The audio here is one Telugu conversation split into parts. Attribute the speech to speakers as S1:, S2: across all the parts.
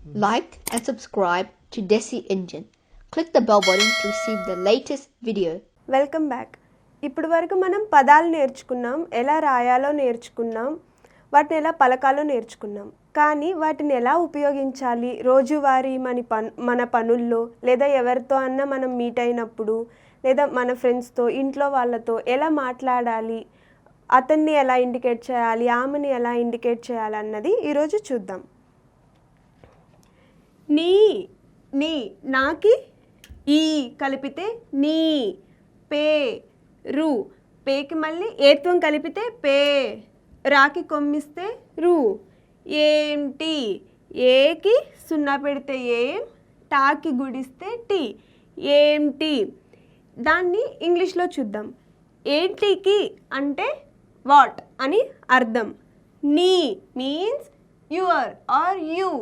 S1: Like and subscribe to Desi Engine. Click the bell button to receive the latest video.
S2: Welcome back. ఇప్పుడు వరకు మనం పదాలు నేర్చుకున్నాం, ఎలా రాయాలో నేర్చుకున్నాం, వాటిని ఎలా పలకాలో నేర్చుకున్నాం. కానీ వాటిని ఎలా ఉపయోగించాలి రోజువారీ మన పనుల్లో, లేదా ఎవరితో అన్నా మనం మీట్ అయినప్పుడు, లేదా మన ఫ్రెండ్స్తో, ఇంట్లో వాళ్ళతో ఎలా మాట్లాడాలి, అతన్ని ఎలా ఇండికేట్ చేయాలి, ఆమెని ఎలా ఇండికేట్ చేయాలి అన్నది ఈరోజు చూద్దాం. నీ నీ నాకి ఈ కలిపితే నీ, పే రు, పేకి మళ్ళీ ఏత్వం కలిపితే పే, రాకి కొమ్మిస్తే రు, ఏంటి ఏకి సున్నా పెడితే ఏం, టాకి గుడిస్తే టీ, ఏంటి. దాన్ని ఇంగ్లీష్లో చూద్దాం. ఏంటికి అంటే వాట్ అని అర్థం. నీ మీన్స్ యువర్ ఆర్ యూ.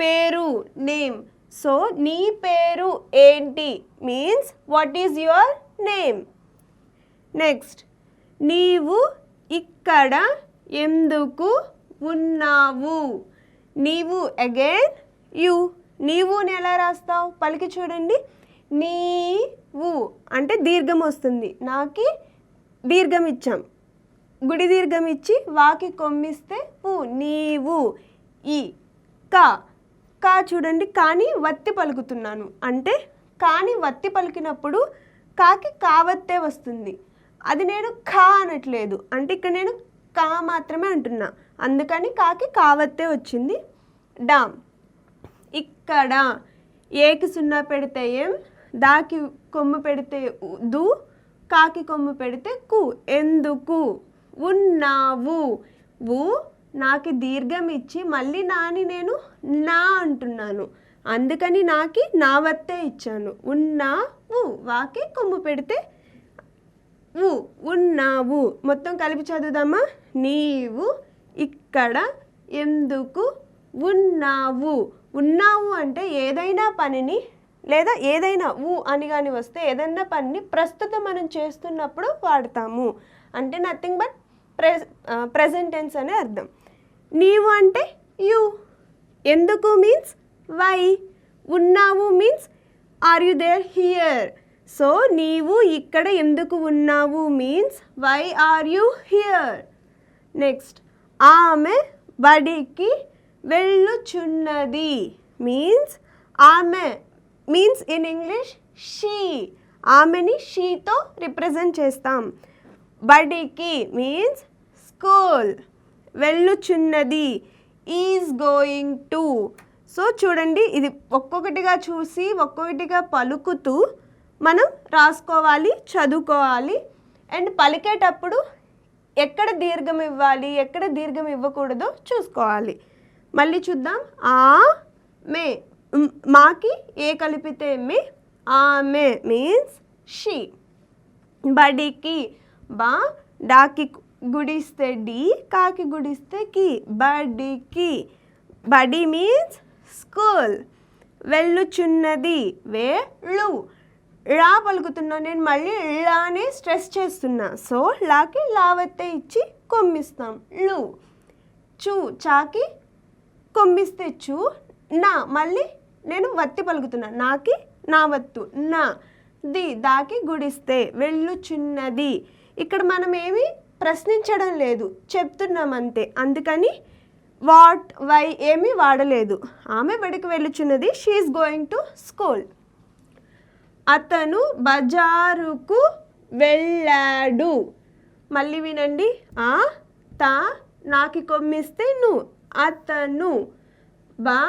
S2: పేరు నేమ్. సో నీ పేరు ఏంటి means what is your name. Next, నీవు ఇక్కడ ఎందుకు ఉన్నావు. నీవు అగైన్ యు. నీవుని ఎలా రాస్తావు పలికి చూడండి. నీవు అంటే దీర్ఘం వస్తుంది. నాకి దీర్ఘం ఇచ్చాం, గుడి దీర్ఘం ఇచ్చి వాకి కొమ్మిస్తే పు, నీవు. ఈ కా కా చూడండి, కానీ వత్తి పలుకుతున్నాను అంటే కానీ వత్తి పలికినప్పుడు కాకి కావత్తే వస్తుంది. అది నేను ఖా అనట్లేదు, అంటే ఇక్కడ నేను కా మాత్రమే అంటున్నా, అందుకని కాకి కావత్తే వచ్చింది. డామ్ ఇక్కడ. ఏకి సున్నా పెడితే ఏం, దాకి కొమ్ము పెడితే దు, కాకి కొమ్ము పెడితే కు, ఎందుకు. ఉన్నావు. వు నాకి దీర్ఘం ఇచ్చి మళ్ళీ నాని నేను నా అంటున్నాను, అందుకని నాకి నా వత్తే ఇచ్చాను. ఉన్నావు. వాకి కొమ్ము పెడితే వు, ఉన్నావు. మొత్తం కలిపి చదువుదామా. నీవు ఇక్కడ ఎందుకు ఉన్నావు. ఉన్నావు అంటే ఏదైనా పనిని, లేదా ఏదైనా ఊ అని కానీ వస్తే ఏదైనా పనిని ప్రస్తుతం మనం చేస్తున్నప్పుడు వాడతాము. అంటే నథింగ్ బట్ ప్రెజెంట్ టెన్స్ అనే అర్థం. నీవు అంటే యు. ఎందుకు మీన్స్ వై. ఉన్నావు means are you there here. So నీవు ఇక్కడ ఎందుకు ఉన్నావు means why are you here. Next, ఆమె బడికి వెళ్ళుచున్నది మీన్స్ ఆమె మీన్స్ ఇన్ ఇంగ్లీష్ షీ. ఆమెని షీతో రిప్రజెంట్ చేస్తాం. బడికి మీన్స్ స్కూల్. వెళ్ళుచున్నది ఈజ్ గోయింగ్ టు. సో చూడండి, ఇది ఒక్కొక్కటిగా చూసి ఒక్కొక్కటిగా పలుకుతూ మనం రాసుకోవాలి, చదువుకోవాలి. అండ్ పలికేటప్పుడు ఎక్కడ దీర్ఘం ఇవ్వాలి, ఎక్కడ దీర్ఘం ఇవ్వకూడదో చూసుకోవాలి. మళ్ళీ చూద్దాం. ఆ మే, మాకి ఏ కలిపితే మే, ఆమె మీన్స్ షీ. బడికి బా, డాకి గుడిస్తే డి, కాకి గుడిస్తే కి, బడికి. బడి మీన్స్ స్కూల్. వెళ్ళుచున్నది వేళ్ళు. లా పలుకుతున్నా నేను, మళ్ళీ లానే స్ట్రెస్ చేస్తున్నా. సో లాకి లావత్తే ఇచ్చి కొమ్మిస్తాం లు. చూ, చాకి కొమ్మిస్తే చూ. నా మళ్ళీ నేను వత్తి పలుకుతున్నా, నాకి నా వత్తు నా. ది దాకి గుడిస్తే వెళ్ళుచున్నది. ఇక్కడ మనం ఏమి ప్రశ్నించడం లేదు, చెప్తున్నాం అంతే, అందుకని వాట్ వై ఏమీ వాడలేదు. ఆమె బడికి వెళ్ళుచున్నది, షీఈస్ గోయింగ్ టు స్కూల్. అతను బజారుకు వెళ్ళాడు. మళ్ళీ వినండి. ఆ తా నాకి కొమ్మిస్తే ను, అతను. బా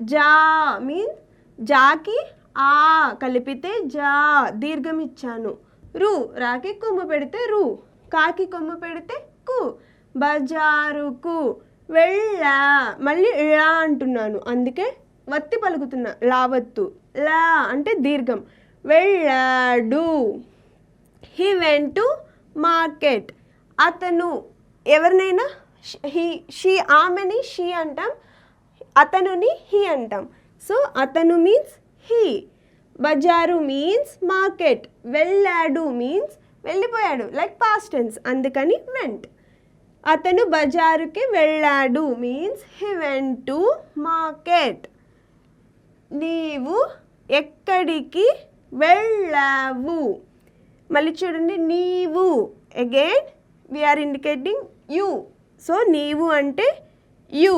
S2: జా మీన్స్ జాకి ఆ కలిపితే జా, దీర్ఘం ఇచ్చాను. రు రాకి కొమ్ము పెడితే రు, కాకి కొమ్ము పెడితే కు. బజారుకు వెళ్ళా, మళ్ళీ లా అంటున్నాను, అందుకే వత్తి పలుకుతున్నా, లావత్తు. లా అంటే దీర్ఘం. వెళ్ళాడు. He went to market. అతను ఎవరినైనా హీ షీ, ఆమెని షీ అంటాం, అతనుని హీ అంటాం. సో అతను మీన్స్ హీ. బజారు మీన్స్ మార్కెట్. వెళ్ళాడు మీన్స్ వెళ్ళిపోయాడు, లైక్ పాస్ట్ టెన్స్, అందుకని వెంట్. అతను బజారుకి వెళ్ళాడు means he went to market. నీవు ఎక్కడికి వెళ్ళావు. మళ్ళీ చూడండి, నీవు again we are indicating you. So నీవు అంటే యూ.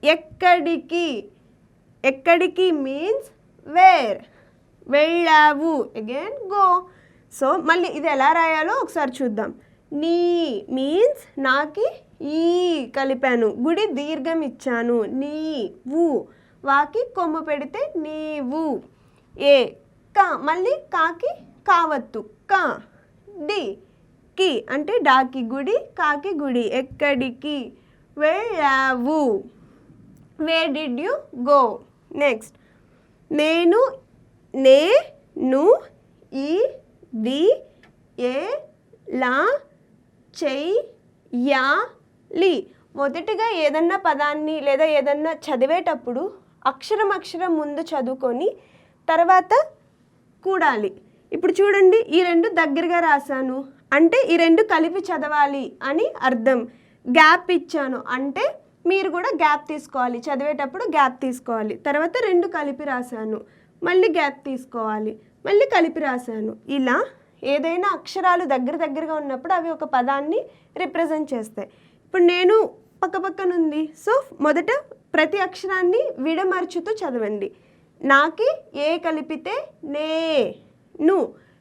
S2: ఎక్కడికి, ఎక్కడికి మీన్స్ వేర్. వెళ్ళావు అగైన్ గో. సో మళ్ళీ ఇది ఎలా రాయాలో ఒకసారి చూద్దాం. నీ మీన్స్ నాకి ఈ కలిపాను, గుడి దీర్ఘం ఇచ్చాను. నీవు, వాకి కొమ్ము పెడితే నీవు. ఏ కా, మళ్ళీ కాకి కావత్తు కా. డి కి అంటే డాకి గుడి, కాకి గుడి. ఎక్కడికి వెళ్ళావు. Where did you go. Next నేను, ను, ఈ, ది, ఏ, లా, చెయ్యాలి. మొదటిగా ఏదన్నా పదాన్ని లేదా ఏదన్నా చదివేటప్పుడు అక్షరం ముందు చదువుకొని తర్వాత కూడాలి. ఇప్పుడు చూడండి, ఈ రెండు దగ్గరగా రాశాను అంటే ఈ రెండు కలిపి చదవాలి అని అర్థం. గ్యాప్ ఇచ్చాను అంటే మీరు కూడా గ్యాప్ తీసుకోవాలి, చదివేటప్పుడు గ్యాప్ తీసుకోవాలి. తర్వాత రెండు కలిపి రాశాను, మళ్ళీ గ్యాప్ తీసుకోవాలి, మళ్ళీ కలిపి రాశాను. ఇలా ఏదైనా అక్షరాలు దగ్గరగా ఉన్నప్పుడు అవి ఒక పదాన్ని రిప్రజెంట్ చేస్తాయి. ఇప్పుడు నేను పక్కనుంది. సో మొదట ప్రతి అక్షరాన్ని విడమర్చుతూ చదవండి. నాకి ఏ కలిపితే నే ను,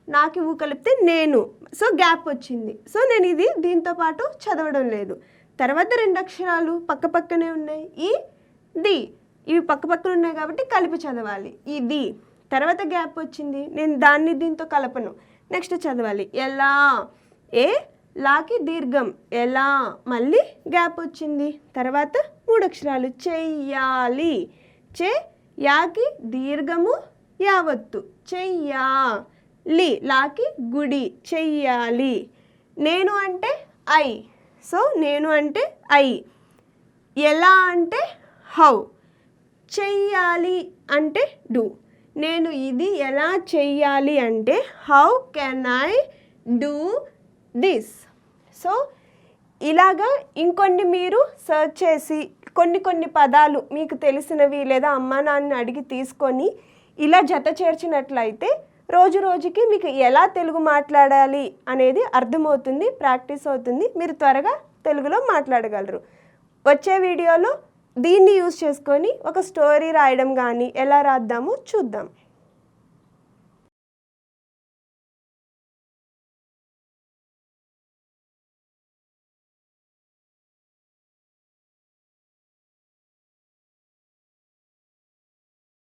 S2: నాకి ఊ కలిపితే నేను. సో గ్యాప్ వచ్చింది. సో నేను ఇది దీంతో పాటు చదవడం లేదు. తర్వాత రెండు అక్షరాలు పక్కనే ఉన్నాయి, ఈ ది. ఇవి పక్కన ఉన్నాయి కాబట్టి కలిపి చదవాలి. ఇది తర్వాత గ్యాప్ వచ్చింది, నేను దాన్ని దీంతో కలపను, నెక్స్ట్ చదవాలి. ఎలా, ఏ లాకి దీర్ఘం ఎలా, మళ్ళీ గ్యాప్ వచ్చింది. తర్వాత మూడు అక్షరాలు చెయ్యాలి. చే యాకి దీర్ఘము యావత్తు చెయ్యాలి. లాకి గుడి చెయ్యాలి. నేను అంటే ఐ. సో నేను అంటే ఐ. ఎలా అంటే హౌ. చెయ్యాలి అంటే డూ. నేను ఇది ఎలా చెయ్యాలి అంటే how can I do this. So ఇలాగా ఇంకొన్ని మీరు సర్చ్ చేసి కొన్ని పదాలు మీకు తెలిసినవి లేదా అమ్మా నాన్నని అడిగి తీసుకొని ఇలా జత చేర్చినట్లయితే రోజుకి మీకు ఎలా తెలుగు మాట్లాడాలి అనేది అర్థమవుతుంది, ప్రాక్టీస్ అవుతుంది, మీరు త్వరగా తెలుగులో మాట్లాడగలరు. వచ్చే వీడియోలో దీన్ని యూజ్ చేసుకొని ఒక స్టోరీ రాయడం కానీ ఎలా రాద్దామో చూద్దాం.